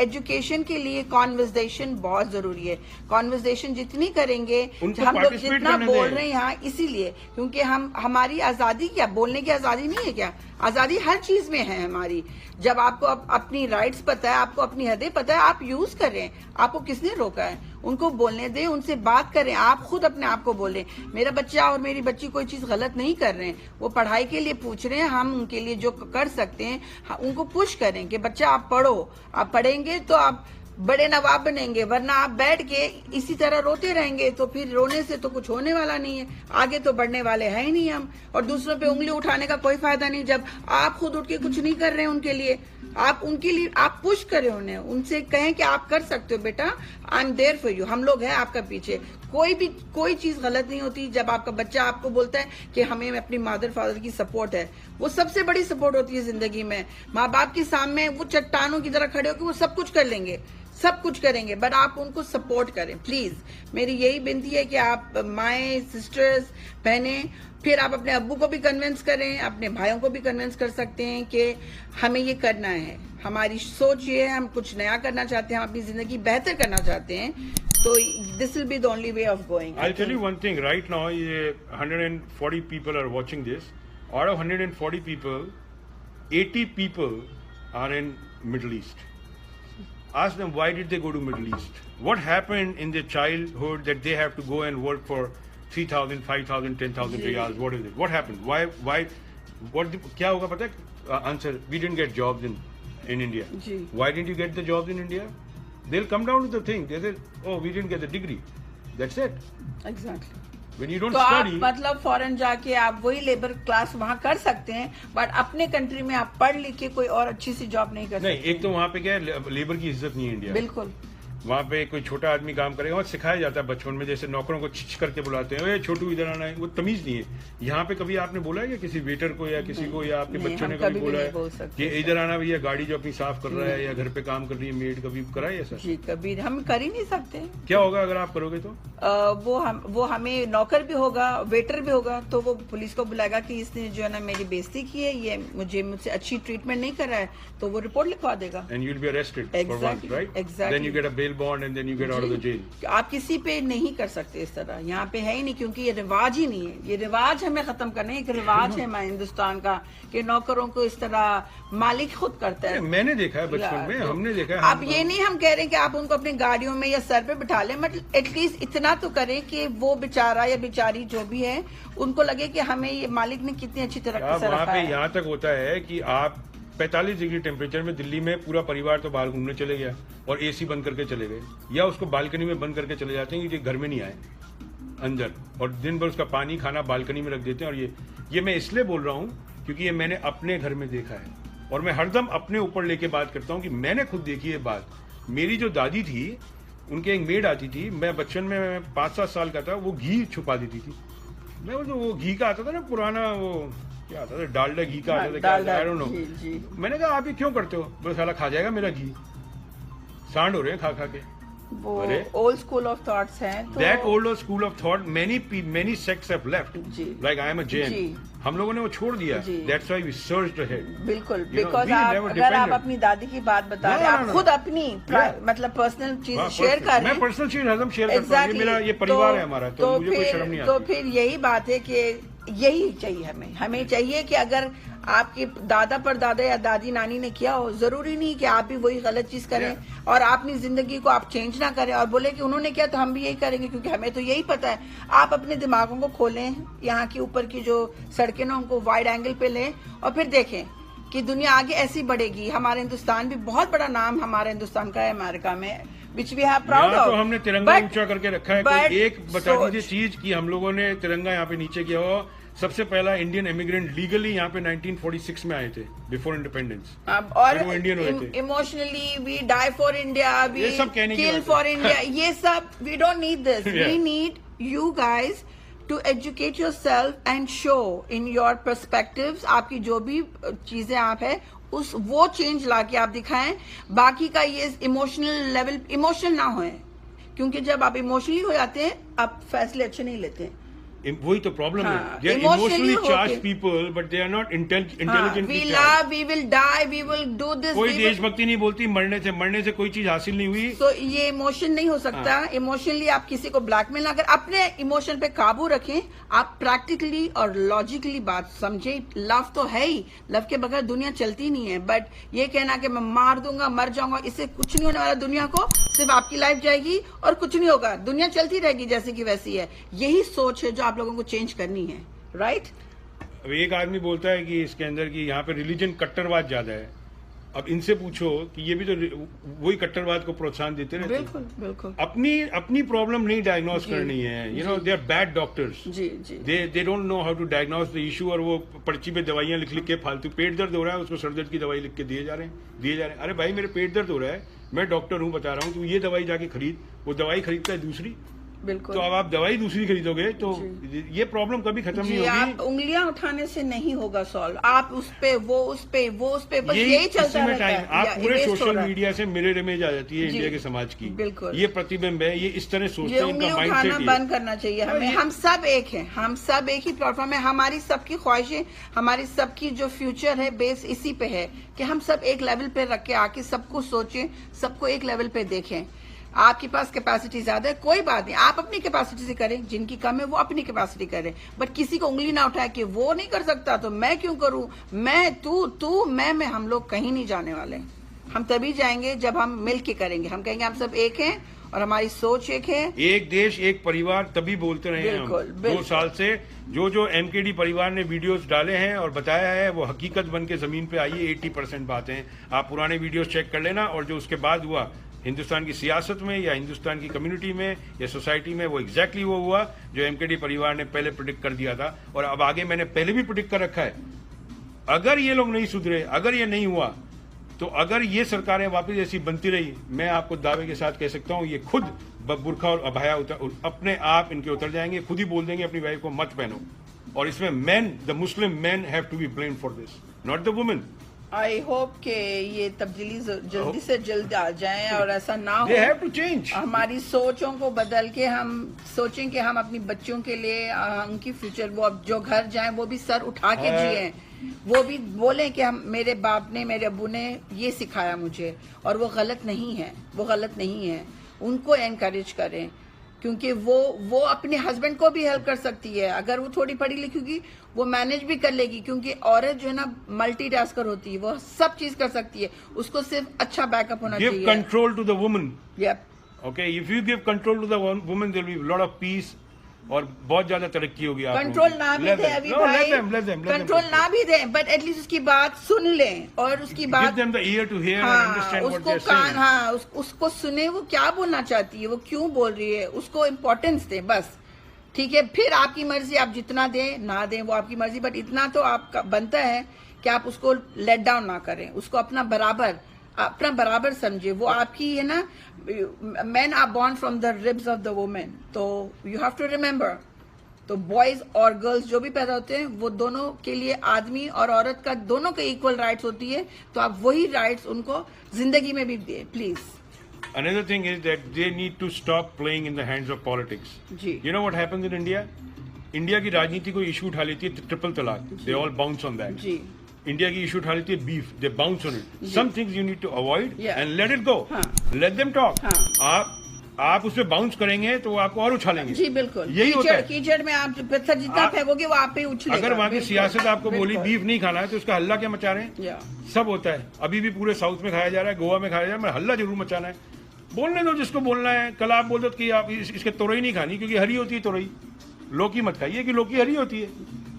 एजुकेशन के लिए कॉन्वर्सेशन बहुत जरूरी है। कॉन्वर्सेशन जितनी करेंगे, हम लोग जितना बोल रहे हैं यहाँ, इसीलिए क्योंकि हमारी आजादी, क्या बोलने की आजादी नहीं है क्या? आजादी हर चीज में है हमारी। जब आपको अपनी राइट्स पता है, आपको अपनी हदें पता है, आप यूज करें। आपको किसने रोका है? उनको बोलने दें, उनसे बात करें। आप खुद अपने आप को बोलें मेरा बच्चा और मेरी बच्ची कोई चीज गलत नहीं कर रहे हैं, वो पढ़ाई के लिए पूछ रहे हैं, हम उनके लिए जो कर सकते हैं उनको पुश करें कि बच्चा आप पढ़ो, आप पढ़ेंगे तो आप बड़े नवाब बनेंगे, वरना आप बैठ के इसी तरह रोते रहेंगे तो फिर रोने से तो कुछ होने वाला नहीं है। आगे तो बढ़ने वाले हैं ही नहीं हम, और दूसरों पे उंगली उठाने का कोई फायदा नहीं जब आप खुद उठ के कुछ नहीं कर रहे हैं उनके लिए। आप उनके लिए आप पुश करें उन्हें, उनसे कहें कि आप कर सकते हो बेटा, I am there for you, हम लोग हैं आपका पीछे। कोई चीज गलत नहीं होती जब आपका बच्चा आपको बोलता है कि हमें अपनी मदर फादर की सपोर्ट है। वो सबसे बड़ी सपोर्ट होती है जिंदगी में। माँ बाप के सामने वो चट्टानों की तरह खड़े होकर वो सब कुछ कर लेंगे, सब कुछ करेंगे, बट आप उनको सपोर्ट करें प्लीज। मेरी यही विनती है कि आप माएँ, सिस्टर्स, बहनें, फिर आप अपने अब्बू को भी कन्विंस करें, अपने भाइयों को भी कन्विंस कर सकते हैं कि हमें ये करना है। हमारी सोच ये है, हम कुछ नया करना चाहते हैं, हम अपनी जिंदगी बेहतर करना चाहते हैं, तो this will be the only way of going. I'll tell you one thing right now, 140 people are watching this. Out of 140 people, 80 people are in Middle East. Ask them why did they go to Middle East? What happened in their childhood that they have to go and work for 3,000, 5,000, 10,000 riyals? What is it? What happened? Why? क्या होगा पता है? Answer: we didn't get jobs in India. Why didn't you get the jobs in India? They'll come down to the thing. They say, oh, we didn't get the degree. That's it. Exactly. When you don't तो study, आप मतलब foreign जाके आप वही labour class वहाँ कर सकते हैं, बट अपने कंट्री में आप पढ़ लिख के कोई और अच्छी सी जॉब नहीं कर सकते। नहीं, एक तो वहाँ पे क्या है, लेबर की इज्जत नहीं है इंडिया। बिल्कुल। वहाँ पे कोई छोटा आदमी काम करेगा, वहाँ सिखाया जाता है बचपन में, जैसे नौकरों को छिछ करके बुलाते हैं, छोटू इधर आना है, वो तमीज नहीं है। यहाँ पे कभी आपने बोला है क्या किसी वेटर को या किसी को, या आपके बच्चों ने कभी बोला है कि इधर आना भैया, गाड़ी जो अपनी साफ कर रहा है या घर पे काम कर रही है मेड, कभी करा है ऐसा? जी कभी हम कर ही नहीं सकते। क्या होगा अगर आप करोगे तो? वो हमें नौकर भी होगा, वेटर भी होगा, तो वो पुलिस को बुलाएगा कि इसने जो है ना मेरी बेइज्जती की है, ये मुझसे अच्छी ट्रीटमेंट नहीं कर रहा है, तो वो रिपोर्ट लिखवा देगा। And you will be arrested for once, right? Exactly. Then you get a bail jail bond and then you get out of the jail. आप किसी पे नहीं कर सकते इस तरह, यहाँ पे है ही नहीं, क्योंकि ये रिवाज ही नहीं है। ये रिवाज हमें खत्म करना है। एक रिवाज है हमारे हिंदुस्तान का कि नौकरों को इस तरह मालिक खुद करता है। मैंने देखा है बचपन में, हमने देखा है। आप ये नहीं हम कह रहे हैं कि आप उनको अपनी गाड़ियों में या सर पे बिठा लें, मतलब एटलीस्ट इतना तो करें कि वो बेचारा या बेचारी जो भी है उनको लगे कि हमें ये मालिक ने कितनी अच्छी तरह से वहाँ रखा पे है। यहाँ तक होता है कि आप 45 डिग्री टेम्परेचर में दिल्ली में पूरा परिवार तो बाहर घूमने चले गया और एसी बंद करके चले गए, या उसको बालकनी में बंद करके चले जाते हैं कि घर में नहीं आए अंदर, और दिन भर उसका पानी खाना बालकनी में रख देते हैं। और ये मैं इसलिए बोल रहा हूँ क्योंकि ये मैंने अपने घर में देखा है, और मैं हरदम अपने ऊपर लेके बात करता हूँ कि मैंने खुद देखी है बात। मेरी जो दादी थी, उनके एक मेड आती थी, मैं बचपन में 5-7 साल का था, वो घी छुपा देती थी। मैं वो घी का आता था ना पुराना, वो क्या आता था, डालडा घी का आता था, आई डोंट नो। मैंने कहा आप ये क्यों करते हो? बोले साला खा जाएगा मेरा घी। सांड हो रहे हैं खा खा के। वो ओल्ड स्कूल ऑफ थॉट्स हैं। तो that old school of thought many sects have left, like I am a Jain. हम लोगों ने वो छोड़ दिया। That's why we searched ahead. बिल्कुल, बिकॉज़ अगर आप अपनी दादी की बात बता रहे हैं, आप खुद अपनी मतलब पर्सनल चीज शेयर कर रहे हैं। मैं पर्सनल चीज हरदम शेयर करता हूं, ये मेरा ये परिवार है हमारा, तो मुझे कोई शर्म नहीं आती। तो फिर यही बात है कि यही चाहिए हमें चाहिए कि अगर आपके दादा परदादा या दादी नानी ने किया हो, जरूरी नहीं कि आप भी वही गलत चीज करें और आप अपनी जिंदगी को आप चेंज ना करें और बोले कि उन्होंने किया तो हम भी यही करेंगे, क्योंकि हमें तो यही पता है। आप अपने दिमागों को खोलें, यहाँ की ऊपर की जो सड़कें ना उनको वाइड एंगल पे लें और फिर देखें कि दुनिया आगे ऐसी बढ़ेगी। हमारे हिंदुस्तान भी बहुत बड़ा नाम हमारे हिंदुस्तान का है अमेरिका में, which we have proud of. तो हमने तिरंगा ऊंचा करके रखा है। कोई एक बता दीजिए चीज कि हम लोगों ने तिरंगा यहाँ पे नीचे किया हो। सबसे पहला इंडियन इमिग्रेंट लीगली यहाँ पे 1946 में आए थे, बिफोर इंडिपेंडेंस। और वो इंडियन हुए थे। Emotionally we die for India, we kill for India, ये सब we don't need this. We need you guys to educate yourself and show in your perspectives. आपकी जो भी चीजें आप है वो चेंज ला के आप दिखाएं। बाकी का ये इमोशनल लेवल, इमोशनल ना होए, क्योंकि जब आप इमोशनली हो जाते हैं आप फैसले अच्छे नहीं लेते हैं। वही तो प्रॉब्लम है। They are emotionally charged people, but they are not intelligently we love, we will die, we will do this. कोई देशभक्ति नहीं बोलती, मरने से कोई चीज हासिल नहीं हुई। तो ये इमोशन नहीं हो सकता। इमोशनली आप किसी को ब्लैकमेल ना कर, अपने इमोशन पे काबू रखें। आप प्रैक्टिकली और लॉजिकली बात समझें। लव तो है ही, लव के बगैर दुनिया चलती नहीं है। बट ये कहना कि मैं मार दूंगा, मर जाऊंगा, इससे कुछ नहीं होने वाला। दुनिया को सिर्फ आपकी लाइफ जाएगी और कुछ नहीं होगा। दुनिया चलती रहेगी जैसे कि वैसी है। यही सोच है जो आप लोगों को चेंज करनी है, राइट? अब एक आदमी बोलता है कि इसके अंदर की यहाँ पे रिलीजन कट्टरवाद ज्यादा है। अब इनसे पूछो कि ये भी तो वही कट्टरवाद को प्रोत्साहन देते रहते हैं। बिल्कुल बिल्कुल। अपनी प्रॉब्लम नहीं डायग्नोज करनी है। You know they are bad doctors. जी जी। They don't know how to diagnose the issue, और वो पर्ची पे दवाइयां लिख के फालतू, पेट दर्द हो रहा है उसको सर दर्द की दवाई लिख के दिए जा रहे हैं। अरे भाई मेरे पेट दर्द हो रहा है, मैं डॉक्टर हूँ, बता रहा हूँ तू ये दवाई जाके खरीद। वो दवाई खरीदता है दूसरी। बिल्कुल। तो अब आप दवाई दूसरी खरीदोगे तो ये प्रॉब्लम कभी खत्म नहीं होगी। आप उंगलियां उठाने से नहीं होगा सॉल्व। आप उस पे वो उस पे बस यही चलता रहता है। आप पूरे सोशल मीडिया से मिरर इमेज आ जाती है इंडिया के समाज की। बिल्कुल। ये प्रतिबिंब है, ये इस तरह सोचते हैं। उंगली उठाना बंद करना चाहिए हमें। हम सब एक हैं, हम सब एक ही प्लेटफॉर्म है। हमारी सबकी ख्वाहिशें, हमारी सबकी जो फ्यूचर है बेस इसी पे है कि हम सब एक लेवल पे रख के आके सबको सोचें, सबको एक लेवल पे देखें। आपके पास कैपेसिटी ज्यादा है, कोई बात नहीं, आप अपनी कैपेसिटी से करें। जिनकी कम है वो अपनी कैपेसिटी करें, बट किसी को उंगली ना उठाए कि वो नहीं कर सकता तो मैं क्यों करूं। मैं तू मैं हम लोग कहीं नहीं जाने वाले। हम तभी जाएंगे जब हम मिल के करेंगे। हम कहेंगे हम सब एक हैं और हमारी सोच एक है। एक देश एक परिवार तभी बोलते रहे हैं हम 2 साल से। जो एमकेडी परिवार ने वीडियोस डाले हैं और बताया है वो हकीकत बन के जमीन पे आई है। 80% बातें आप पुराने वीडियोस चेक कर लेना, और जो उसके बाद हुआ हिंदुस्तान की सियासत में या हिंदुस्तान की कम्युनिटी में या सोसाइटी में, वो एग्जैक्टली वो हुआ जो एमकेडी परिवार ने पहले प्रेडिक्ट कर दिया था। और अब आगे मैंने पहले भी प्रेडिक्ट कर रखा है। अगर ये लोग नहीं सुधरे, अगर ये नहीं हुआ, तो अगर ये सरकारें वापस ऐसी बनती रही, मैं आपको दावे के साथ कह सकता हूं ये खुद बुर्खा और अबाया अपने आप इनके उतर जाएंगे। खुद ही बोल देंगे अपनी वाइफ को मत पहनो। और इसमें man, the Muslim man have to be blamed for this, not the women. I hope के ये तब्दीली जल्दी से जल्द आ जाए और ऐसा ना हो। They have to change. हमारी सोचों को बदल के हम सोचें कि हम अपनी बच्चों के लिए उनकी फ्यूचर, वो अब जो घर जाएं वो भी सर उठा के जिए, वो भी बोलें कि हम, मेरे बाप ने, मेरे अब्बू ने ये सिखाया मुझे और वो गलत नहीं है, वो गलत नहीं है। उनको एनकरेज करें, क्योंकि वो अपने हस्बैंड को भी हेल्प कर सकती है। अगर वो थोड़ी पढ़ी लिखी होगी वो मैनेज भी कर लेगी, क्योंकि औरत जो है ना मल्टीटास्कर होती है, वो सब चीज कर सकती है, उसको सिर्फ अच्छा बैकअप होना चाहिए। Give control to the woman. Yup, okay, if you give control to the woman there will be lot of peace और बहुत ज्यादा तरक्की होगी। आप कंट्रोल ना भी दे अभी भाई, कंट्रोल ना भी दे, बट एटलीस्ट उसकी बात सुन लें और उसकी बात give them the ear to hear and understand what they are saying. हाँ, उसको सुने, वो क्या बोलना चाहती है, वो क्यों बोल रही है, उसको इम्पोर्टेंस दे बस। ठीक है, फिर आपकी मर्जी, आप जितना दें ना दें वो आपकी मर्जी, बट इतना तो आपका बनता है कि आप उसको लेट डाउन ना करें, उसको अपना बराबर समझे। वो आपकी है ना, men are born from the ribs of the woman, तो you have to remember, तो बॉयज और गर्ल्स जो भी पैदा होते हैं वो दोनों के लिए, आदमी और औरत का दोनों के इक्वल राइट्स होती है, तो आप वही राइट्स उनको जिंदगी में भी दें please. Another thing is that they need to stop playing in the hands of politics. जी, You know what happens in India? India की राजनीति को इशू उठा लेती है ट्रिपल तलाक, they all bounce on that. जी, इंडिया की इशू उठा लेती है beef, they bounce on it. Some things you need to avoid Yeah. And let it go, let them talk. हाँ। आप उस पे बाउंस करेंगे तो वो आपको और उछालेंगे। जी बिल्कुल, यही होता है। कीचड़ में आप पत्थर जितना फेंकोगे वो आप पे उछलेगा। अगर वहाँ की बिल्कुल, सियासत आपको बोली बिल्कुल। बीफ नहीं खाना है तो उसका हल्ला क्या मचा रहे हैं? या सब होता है, अभी भी पूरे साउथ में खाया जा रहा है, गोवा में खाया जा रहा है, मगर हल्ला जरूर मचाना है। बोलने दो जिसको बोलना है। कल आप बोल दो कि आप इसके तोरई नहीं खानी क्योंकि हरी होती है तोरई, लौकी मत खाइए कि लौकी हरी होती है,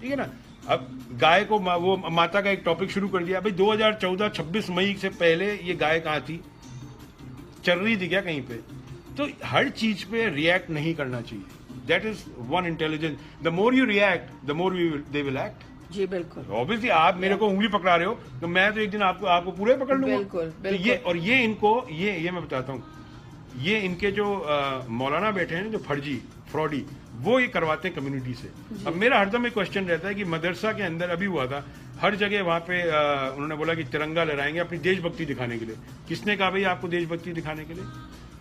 ठीक है ना। अब गाय को वो माता का एक टॉपिक शुरू कर दिया भाई, 2014 26 मई से पहले ये गाय कहाँ थी, चल रही थी क्या कहीं पे? तो हर चीज पे रिएक्ट नहीं करना चाहिए। That is one intelligence. The more you react the more they will act. जी बिल्कुल, ऑब्वियसली आप मेरे को उंगली पकड़ा रहे हो तो मैं तो एक दिन आपको पूरे पकड़ लूंगा। बिल्कुल, तो ये और ये इनको ये मैं बताता हूँ, ये इनके जो मौलाना बैठे हैं जो फर्जी फ्रॉडी, वो ये करवाते हैं कम्युनिटी से। अब मेरा हरदम एक क्वेश्चन रहता है कि मदरसा के अंदर अभी हुआ था, हर जगह वहाँ पे उन्होंने बोला कि तिरंगा लहराएंगे अपनी देशभक्ति दिखाने के लिए। किसने कहा भाई आपको देशभक्ति दिखाने के लिए?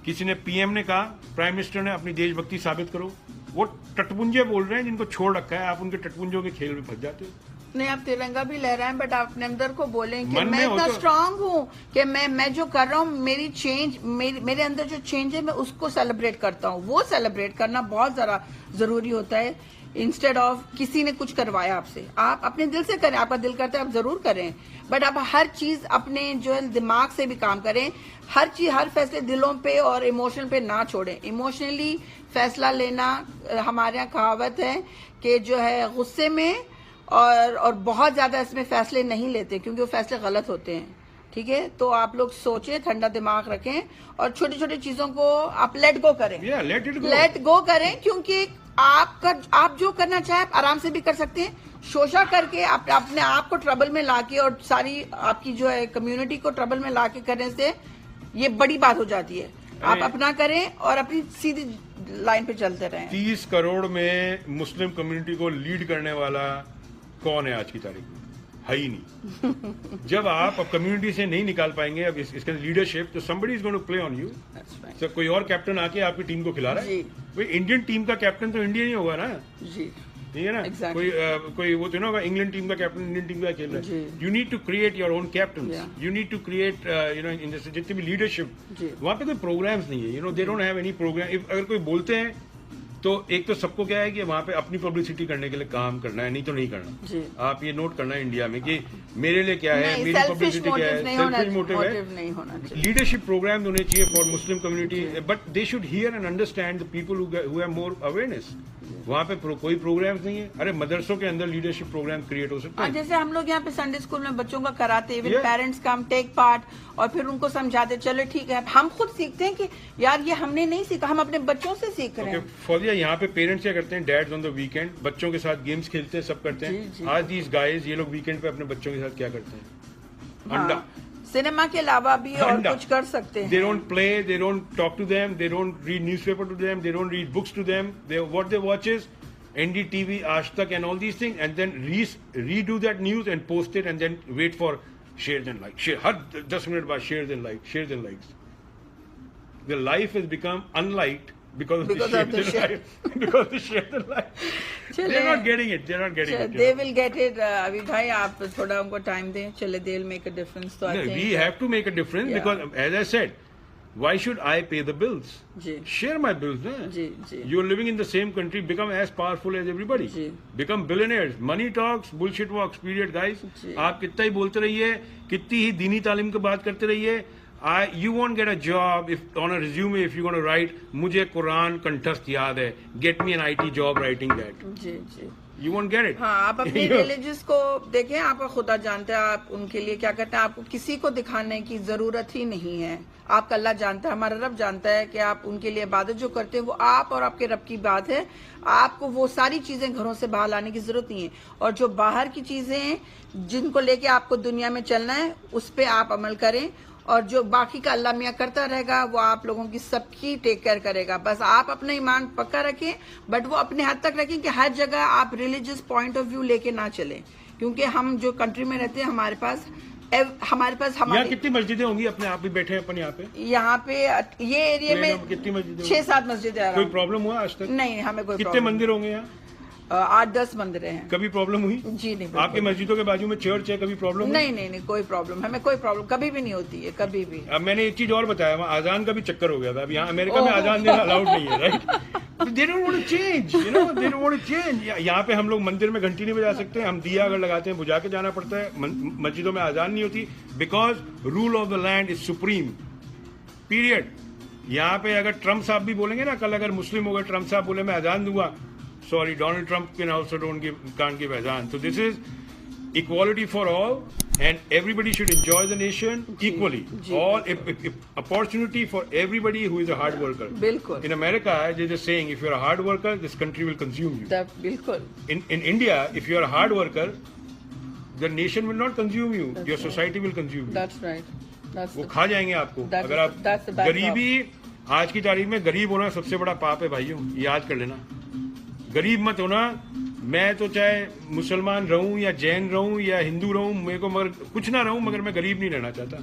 किसी ने, पीएम ने कहा, प्राइम मिनिस्टर ने, अपनी देशभक्ति साबित करो। वो टटपुंजे बोल रहे हैं जिनको छोड़ रखा है, आप उनके टटपुंजों के खेल में फंस जाते हो। नहीं, आप तिरंगा भी लहराएं, बट आप अपने अंदर को बोलें कि मन मैं में हो इतना तो- स्ट्रांग हूँ कि मैं जो कर रहा हूँ, मेरी चेंज, मेरे अंदर जो चेंज है मैं उसको सेलिब्रेट करता हूँ। वो सेलिब्रेट करना बहुत ज्यादा जरूरी होता है, इंस्टेड ऑफ किसी ने कुछ करवाया आपसे। आप अपने दिल से करें, आपका दिल करता है आप जरूर करें, बट आप हर चीज अपने जो है दिमाग से भी काम करें। हर चीज, हर फैसले दिलों पे और इमोशन पे ना छोड़ें। इमोशनली फैसला लेना, हमारे यहाँ कहावत है कि जो है गुस्से में और बहुत ज्यादा इसमें फैसले नहीं लेते, क्योंकि वो फैसले गलत होते हैं। ठीक है, तो आप लोग सोचें, ठंडा दिमाग रखें और छोटी छोटी चीजों को आप लेट गो करें। लेट गो करें, क्योंकि आप जो करना चाहे आप आराम से भी कर सकते हैं। शोषा करके अपने आप को ट्रबल में लाके और सारी आपकी जो है कम्युनिटी को ट्रबल में लाके करने से ये बड़ी बात हो जाती है। आप अपना करें और अपनी सीधी लाइन पे चलते रहें। 30 करोड़ में मुस्लिम कम्युनिटी को लीड करने वाला कौन है आज की तारीख में? है ही नहीं। जब आप अब कम्युनिटी से नहीं निकाल पाएंगे अब इसके लीडरशिप, तो somebody is going to play on you। Sir कोई और कैप्टन आके आपकी टीम को खिला रहा है? भाई इंडियन टीम का कैप्टन तो इंडियन ही होगा ना जी, ठीक है ना। Exactly. कोई वो तो ना होगा इंग्लैंड टीम का कैप्टन इंडियन टीम का खेल रहा है। You need to create your own captain, you need to create in जैसे जितनी भी लीडरशिप, वहाँ पे कोई प्रोग्राम्स नहीं है, they don't have any programme. अगर कोई बोलते हैं तो एक तो सबको क्या है कि वहाँ पे अपनी पब्लिसिटी करने के लिए काम करना है, नहीं तो नहीं करना। आप ये नोट करना है इंडिया में कि मेरे लिए क्या है, मेरी पब्लिसिटी क्या है, सेल्फिश मोटिव है। लीडरशिप प्रोग्राम होने चाहिए for Muslim community, but they should hear and understand the people who have more awareness. वहाँ पे कोई प्रोग्राम्स नहीं है। अरे मदरसों के अंदर लीडरशिप प्रोग्राम क्रिएट हो सकते हैं। जैसे हम लोग यहाँ पे संडे स्कूल में बच्चों का karate, even parents come take part और फिर उनको समझाते, चलो ठीक है। हम खुद सीखते हैं कि यार ये हमने नहीं सीखा, हम अपने बच्चों से सीख रहे हैं। फौजिया, यहाँ पे पेरेंट्स क्या करते हैं, डैड्स ऑन द वीकेंड बच्चों के साथ गेम्स खेलते हैं, सब करते हैं। आज दीस गाइस, ये लोग वीकेंड पे अपने बच्चों के साथ क्या करते हैं? अंडा। सिनेमा के अलावा भी और कुछ कर सकते हैं। They don't play, they don't talk to them, they don't read newspaper to them, they don't read books to them. What they watch is NDTV, Aaj Tak and all these things, and then redo that news and post it and then wait for shares and likes. Her 10 minute बाद shares and likes. The life has become unliked because of the shares and likes. They're not getting it. They will get it. अभी भाई आप थोड़ा उनको time दें, चले, they'll make a difference. तो we have to make a difference because as I said, Why should I pay the bills? Ji Share my bills, na? Ji ji You're living in the same country. Become as powerful as everybody. Ji. Become billionaires. Money talks, bullshit walks. Period, guys. जी। आप कितना ही बोलते रहिए, कितनी ही दीनी तालीम की बात करते रहिए. You won't get a job if on a resume if you're going to write मुझे कुरान कंठस्थ याद है. Get me an IT job writing that. Ji ji You won't get it. हाँ, आप अपने रिलीजियस को देखें, आपका खुदा जानता है आप उनके लिए क्या करते हैं. आपको किसी को दिखाने की जरूरत ही नहीं है. आपका अल्लाह जानता है, हमारा रब जानता है कि आप उनके लिए इबादत जो करते हैं वो आप और आपके रब की बात है. आपको वो सारी चीजें घरों से बाहर लाने की जरूरत नहीं है. और जो बाहर की चीजें हैं जिनको लेके आपको दुनिया में चलना है उस पर आप अमल करें. और जो बाकी का अल्लाह मियाँ करता रहेगा वो आप लोगों की सबकी टेक केयर करेगा. बस आप अपना ईमान पक्का रखें, बट वो अपने हद तक रखें कि हर जगह आप रिलीजियस पॉइंट ऑफ व्यू लेके ना चलें. क्योंकि हम जो कंट्री में रहते हैं हमारे पास यहाँ कितनी मस्जिदें होंगी? अपने आप भी बैठे हैं अपन यहाँ पे. यहाँ पे ये एरिया में कितनी मस्जिदें? 6-7 मस्जिदें. कोई प्रॉब्लम हुआ आज तक? नहीं, हमें कोई कितने मंदिर होंगे यहाँ? 8-10 मंदिर हैं. कभी प्रॉब्लम हुई? जी नहीं. आपकी मस्जिदों के बाजू में चर्च है, कभी प्रॉब्लम? नहीं, कोई प्रॉब्लम, हमें कोई प्रॉब्लम कभी भी नहीं होती है, कभी भी. अब मैंने एक चीज और बताया, वहाँ आजान का भी चक्कर हो गया था. अब यहाँ अमेरिका में आजान देना अलाउड नहीं है, right? They don't want to change, you know, they don't want to change. यहाँ पे हम लोग मंदिर में घंटी नहीं बजा सकते. हम दिया अगर लगाते हैं बुझा के जाना पड़ता है. मस्जिदों में आजान नहीं होती because rule of the land is supreme. Period. यहाँ पे अगर ट्रम्प साहब भी बोलेंगे ना, कल अगर मुस्लिम हो गए, ट्रम्प साहब बोले मैं आजान दूंगा, sorry, Donald Trump can also can't give azan. So this is equality for all, and everybody should enjoy the nation equally. All opportunity for everybody who is a hard worker. बिल्कुल. In America, they're just saying if you're a hard worker, this country will consume you. बिल्कुल. In India, if you're a hard worker, the nation will not consume you. Your society will consume you. That's right. वो खा जाएंगे आपको. अगर आप गरीबी, आज की तारीख में गरीब होना सबसे बड़ा पाप है भाइयों, याद कर लेना. गरीब मत होना. मैं तो चाहे मुसलमान रहूं या जैन रहूं या हिंदू रहूं, मेरे को मगर कुछ ना रहूं, मगर मैं गरीब नहीं रहना चाहता.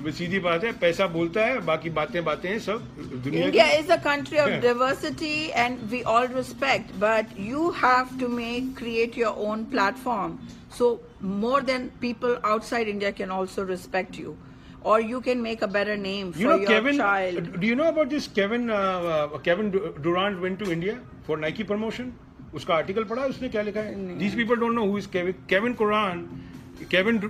वो सीधी बात है. पैसा बोलता है, बाकी बातें हैं सब दुनिया. India is a country of diversity and we all respect, but you have to create your own platform, so more than people outside India can also respect you, or you can make a better name for your child. Do you know about this Kevin Durant went to India for Nike promotion? उसका article पढ़ा उसने, क्या लिखा है? These people don't know who is Kevin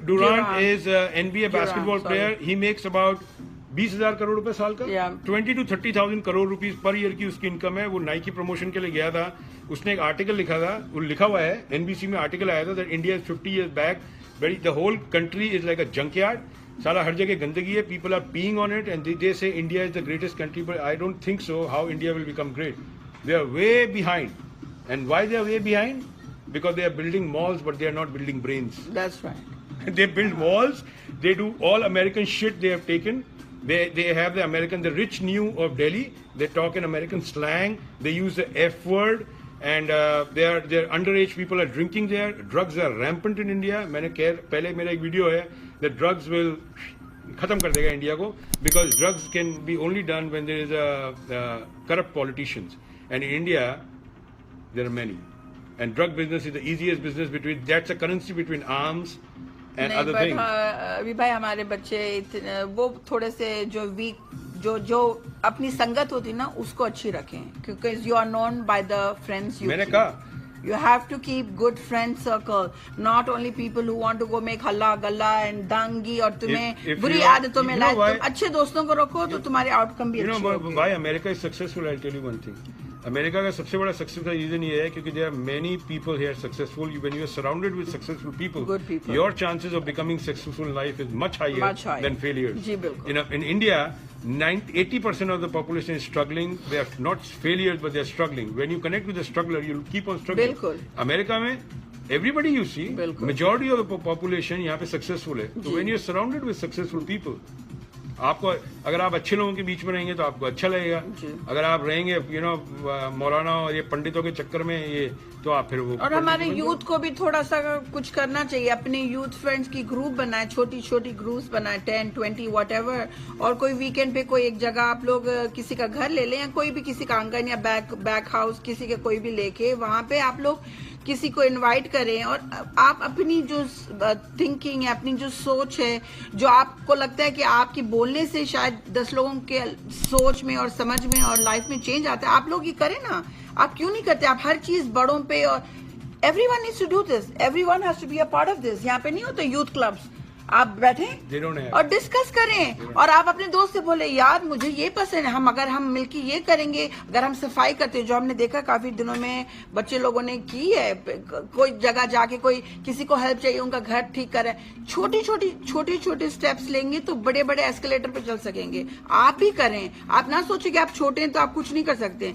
Durant is NBA basketball player. He makes about 20,000 crore रुपए साल का. 20 to 30,000 crore rupees per year की उसकी इनकम है. वो नाइकी प्रमोशन के लिए गया था. उसने एक आर्टिकल लिखा था, वो लिखा हुआ है, NBC में आर्टिकल आया था, that India is 50 years back, the whole country is like a junkyard. साला हर जगह गंदगी है. People are peeing on it and they say India is the greatest country, but I don't think so. How India will become great? They are way behind. And why they are way behind? Because they are building malls, but they are not building brains. That's right. They build malls. They do all American shit they have taken. They have the rich new of Delhi. They talk in American slang. They use the F word. And their underage people are drinking there. Drugs are rampant in India. पहले मेरा एक video है. The drugs will खत्म कर देगा India को, because drugs can be only done when there is a corrupt politicians. And in India, there are many. And drug business is the easiest business that's a currency between arms and other things. अभी भाई हमारे बच्चे वो थोड़े से जो week जो अपनी संगत होती ना उसको अच्छी रखें, क्योंकि you are known by the friends you मैंने keep. कहा You have to keep good friend circle, not only people who want to go make हल्ला गल्ला and दंगी और तुम्हें बुरी आदतों में लाए. तुम अच्छे दोस्तों को रखो तो तुम्हारे आउटकम भी अच्छे होंगे. Why America is successful? I'll tell you one thing. America का सबसे बड़ा सक्सेस का रीजन ये है क्योंकि there are many people here successful. When you are surrounded with successful people, good people, your chances of becoming successful in life is much higher than failures. जी बिल्कुल. In India, 80% of the population is struggling. They are not failures, but they are struggling. When you connect with the struggler, you'll keep on struggling. बिल्कुल. America में everybody you see, majority of the population यहाँ पे successful है. So when you are surrounded with successful people, आपको अगर आप अच्छे लोगों के बीच में रहेंगे तो आपको अच्छा लगेगा. अगर आप रहेंगे मौलाना और ये पंडितों के चक्कर में ये, तो आप फिर वो. और हमारे यूथ को भी थोड़ा सा कुछ करना चाहिए. अपने यूथ फ्रेंड्स की ग्रुप बनाए, छोटी छोटी ग्रुप्स बनाए, 10, 20 व्हाटएवर. और कोई वीकेंड पे कोई एक जगह आप लोग किसी का घर ले लें, या कोई भी किसी का आंगन या बैक हाउस किसी के कोई भी लेके वहां पे आप लोग किसी को इनवाइट करें, और आप अपनी जो थिंकिंग है, अपनी जो सोच है, जो आपको लगता है कि आपके बोलने से शायद 10 लोगों के सोच में और समझ में और लाइफ में चेंज आता है, आप लोग ये करें ना। आप क्यों नहीं करते? आप हर चीज बड़ों पे, और everyone needs to do this, everyone has to be a part of this। यहाँ पे नहीं होते यूथ क्लब्स, आप बैठे और डिस्कस करें, और आप अपने दोस्त से बोले यार मुझे ये पसंद है, अगर हम मिलके ये करेंगे, अगर हम सफाई करते हैं, जो हमने देखा काफी दिनों में बच्चे लोगों ने की है, कोई जगह जाके कोई किसी को हेल्प चाहिए, उनका घर ठीक करे, छोटे स्टेप्स लेंगे तो बड़े बड़े एस्केलेटर पे चल सकेंगे। आप ही करें, आप ना सोचिए कि आप छोटे हैं तो आप कुछ नहीं कर सकते,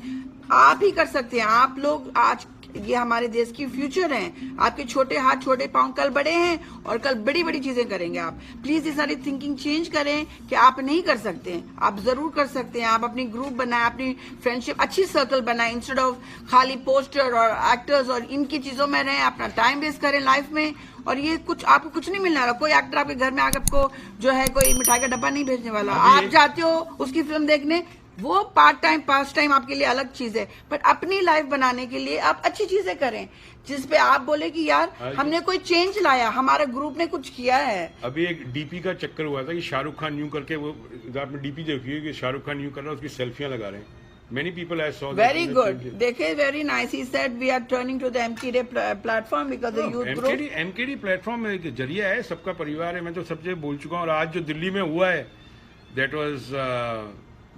आप ही कर सकते हैं। आप लोग आज, ये हमारे देश की फ्यूचर है, आपके छोटे हाथ छोटे पांव कल बड़े हैं, और कल बड़ी बड़ी चीजें करेंगे आप। प्लीज ये सारी थिंकिंग चेंज करें कि आप नहीं कर सकते, आप जरूर कर सकते हैं। आप अपनी ग्रुप बनाए, अपनी फ्रेंडशिप अच्छी सर्कल बनाए, इंस्टेड ऑफ खाली पोस्टर और एक्टर्स और इनकी चीजों में रहें, अपना टाइम वेस्ट करें लाइफ में। और ये कुछ आपको कुछ नहीं मिलने वाला, कोई एक्टर आपके घर में आकर आपको जो है कोई मिठाई का डब्बा नहीं भेजने वाला। आप जाते हो उसकी फिल्म देखने, वो पार्ट टाइम आपके लिए अलग चीज है, बट अपनी लाइफ बनाने के लिए आप अच्छी चीजें करें, जिसपे आप बोले कि यार हमने कोई चेंज लाया, हमारे ग्रुप ने कुछ किया है। अभी एक डीपी का चक्कर हुआ था कि शाहरुख खान यूं करके, वो आपने डीपी देखी है कि शाहरुख खान यूं कर रहा है, उसकी सेल्फियां लगा रहे हैं। Many people I saw. Very good. देखे, very nice. He said we are turning to the MKD platform because the youth group. MKD platform एक जरिया है, सबका परिवार है। मैं तो सबसे बोल चुका हूँ, और आज जो दिल्ली में हुआ है, that was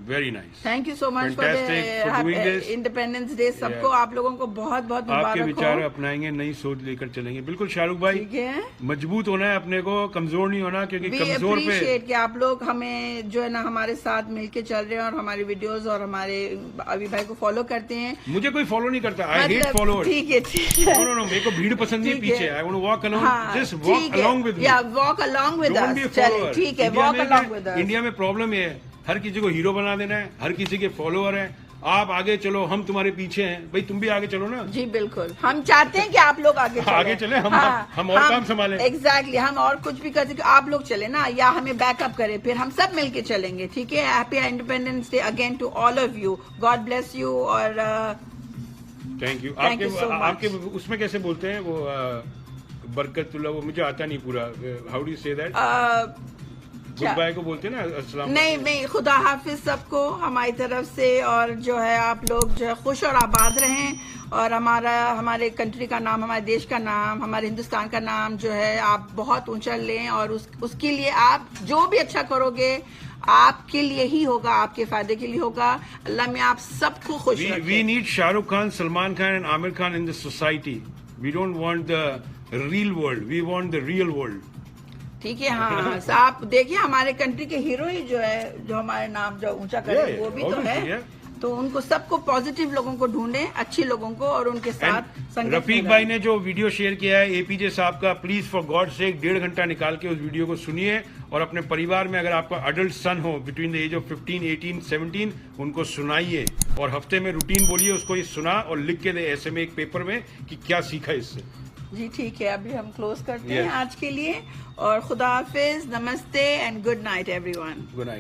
very nice. Thank you so much for doing this. Independence Day सबको, आप लोगों को बहुत बहुत मुबारक हो। आपके विचार अपनाएंगे, नई सोच लेकर चलेंगे। बिल्कुल शाहरुख भाई, ठीक है, मजबूत होना है अपने को, कमजोर नहीं होना, क्योंकि कमजोर पे कि आप लोग हमें जो है ना हमारे साथ मिलके चल रहे हैं, और हमारी वीडियोस और हमारे अभी भाई को फॉलो करते हैं। मुझे कोई फॉलो नहीं करता, आई हेट फॉलोअर्स। ठीक है, नो, मेरे को भीड़ पसंद नहीं, पीछे I want to walk along, just walk along with me, या वॉक अलोंग विद अस। चलिए ठीक है, walk along with us. India में प्रॉब्लम ये है, हर किसी को हीरो बना देना है, हर किसी के फॉलोअर हैं। आप आगे चलो, हम तुम्हारे पीछे हैं, भाई तुम भी आगे चलो ना। जी बिल्कुल, हम चाहते हैं कि आप लोग आगे चले, हम और काम संभालें। एग्जैक्टली, हम और कुछ भी कर सकते, आप लोग चले ना, या हमें बैकअप करें, फिर हम सब मिलके चलेंगे। ठीक है, happy independence day again to all of you, God bless you, और थैंक यू। आपके उसमें कैसे बोलते हैं वो बरकतुल्लाह, वो मुझे आता नहीं पूरा, how do you say that? Goodbye को बोलते हैं ना, अस्सलाम। नहीं, खुदा हाफिज सबको हमारी तरफ से, और जो है आप लोग जो है खुश और आबाद रहें, और हमारे कंट्री का नाम, हमारे देश का नाम, हमारे हिंदुस्तान का नाम जो है आप बहुत ऊंचा लें, और उसके लिए आप जो भी अच्छा करोगे आपके लिए ही होगा, आपके फायदे के लिए होगा। अल्लाह में आप सबको खुश रखे। We need Shahrukh Khan, Salman Khan and Aamir Khan in this society. We don't want the real world, we want the real world. ठीक है, हाँ। आप देखिए हमारे कंट्री के हीरो ही जो है, जो हमारे नाम जो ऊंचा करे, वो भी तो है। तो उनको सबको पॉजिटिव लोगों को ढूंढे, अच्छे लोगों को, और उनके साथ रफीक भाई ने जो वीडियो शेयर किया है एपीजे साहब का, प्लीज फॉर गॉड से 1.5 घंटा निकाल के उस वीडियो को सुनिए, और अपने परिवार में अगर आपका अडल्ट सन हो बिटवीन द एज ऑफ 15, 18, 17, उनको सुनाइए, और हफ्ते में रूटीन बोलिए उसको, ये सुना और लिख के दे ऐसे में एक पेपर में कि क्या सीखा इससे। जी ठीक है, अभी हम क्लोज करते हैं आज के लिए, और खुदा हाफिज, नमस्ते and good night everyone. Good night.